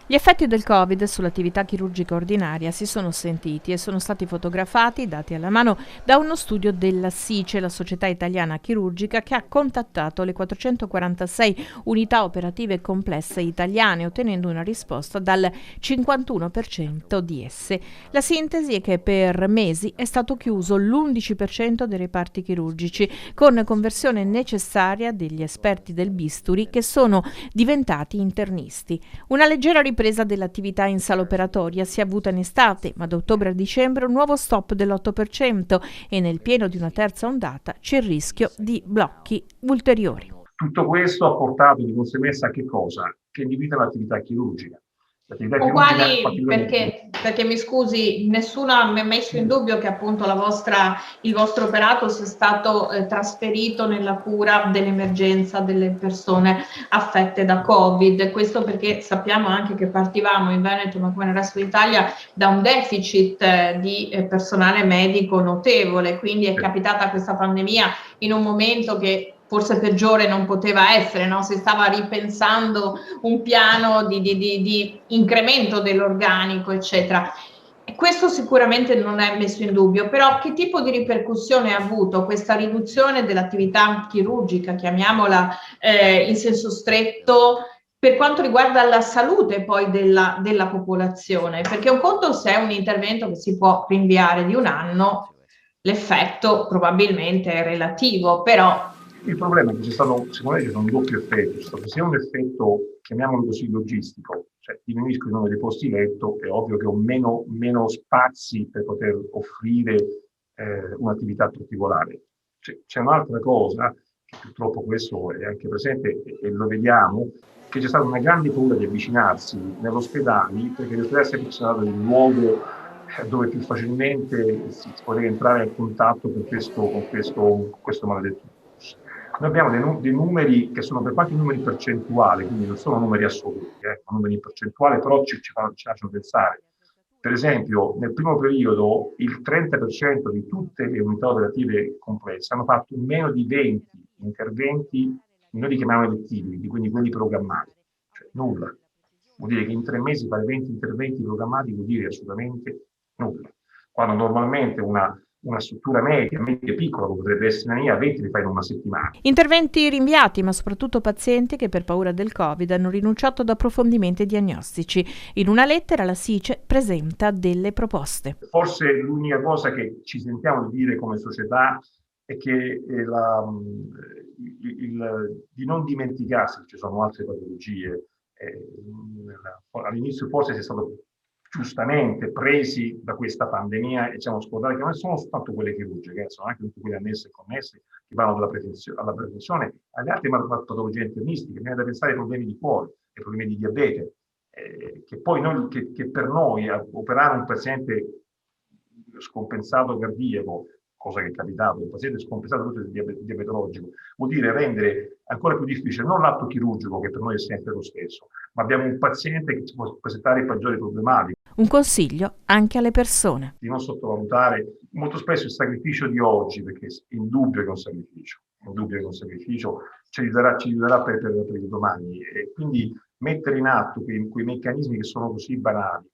Gli effetti del Covid sull'attività chirurgica ordinaria si sono sentiti e sono stati fotografati, dati alla mano, da uno studio della SICE, la Società Italiana Chirurgica, che ha contattato le 446 unità operative complesse italiane, ottenendo una risposta dal 51% di esse. La sintesi è che per mesi è stato chiuso l'11% dei reparti chirurgici, con conversione necessaria degli esperti del bisturi che sono diventati internisti. Una leggera ripresa dell'attività in sala operatoria si è avuta in estate, ma da ottobre a dicembre un nuovo stop dell'8% e nel pieno di una terza ondata c'è il rischio di blocchi ulteriori. Tutto questo ha portato di conseguenza a che cosa? Che individua l'attività chirurgica. L'attività chirurgica Uguali particolarmente. perché mi scusi, nessuno mi ha messo in dubbio che appunto il vostro operato sia stato trasferito nella cura dell'emergenza delle persone affette da Covid. Questo perché sappiamo anche che partivamo in Veneto, ma come nel resto d'Italia, da un deficit di personale medico notevole, quindi è capitata questa pandemia in un momento che forse peggiore non poteva essere, no? Si stava ripensando un piano di incremento dell'organico, eccetera. E questo sicuramente non è messo in dubbio, però che tipo di ripercussione ha avuto questa riduzione dell'attività chirurgica, chiamiamola in senso stretto, per quanto riguarda la salute poi della popolazione? Perché un conto se è un intervento che si può rinviare di un anno, l'effetto probabilmente è relativo, però Il problema è che secondo me c'è stato un doppio effetto, c'è stato sia un effetto, chiamiamolo così, logistico, cioè diminuisco il numero di posti letto, è ovvio che ho meno spazi per poter offrire un'attività particolare. C'è un'altra cosa, che purtroppo questo è anche presente e lo vediamo, che c'è stata una grande paura di avvicinarsi negli ospedali, perché l'ospedale è sempre stato il luogo dove più facilmente si poteva entrare in contatto con questo maledetto virus. Noi abbiamo dei numeri che sono per quanto numeri percentuali, quindi non sono numeri assoluti, sono numeri percentuali, però ci facciano pensare. Per esempio, nel primo periodo il 30% di tutte le unità operative complesse hanno fatto meno di 20 interventi, noi li chiamiamo elettivi, quindi quelli programmati, cioè nulla. Vuol dire che in 3 mesi fare 20 interventi programmati vuol dire assolutamente nulla. Quando normalmente una struttura media piccola, come potrebbe essere la mia, 20 li fai in una settimana. interventi rinviati, ma soprattutto pazienti che per paura del Covid hanno rinunciato ad approfondimenti diagnostici. In una lettera la SICE presenta delle proposte. Forse l'unica cosa che ci sentiamo di dire come società è che di non dimenticarsi che ci sono altre patologie. All'inizio forse si è stato giustamente presi da questa pandemia e ci siamo scordati che non sono soltanto quelle chirurgiche, sono anche tutte quelle annesse e connesse che vanno alla prevenzione, alle altre patologie internistiche. Viene da pensare ai problemi di cuore, ai problemi di diabete, che poi che per noi operare un paziente scompensato cardiaco, cosa che è capitato, un paziente scompensato diabetologico, vuol dire rendere ancora più difficile non l'atto chirurgico, che per noi è sempre lo stesso, ma abbiamo un paziente che ci può presentare peggiori problematiche. Un consiglio anche alle persone. Di non sottovalutare molto spesso il sacrificio di oggi, perché è indubbio che è un sacrificio, è indubbio che è un sacrificio, ci aiuterà per il domani. E quindi mettere in atto quei meccanismi che sono così banali,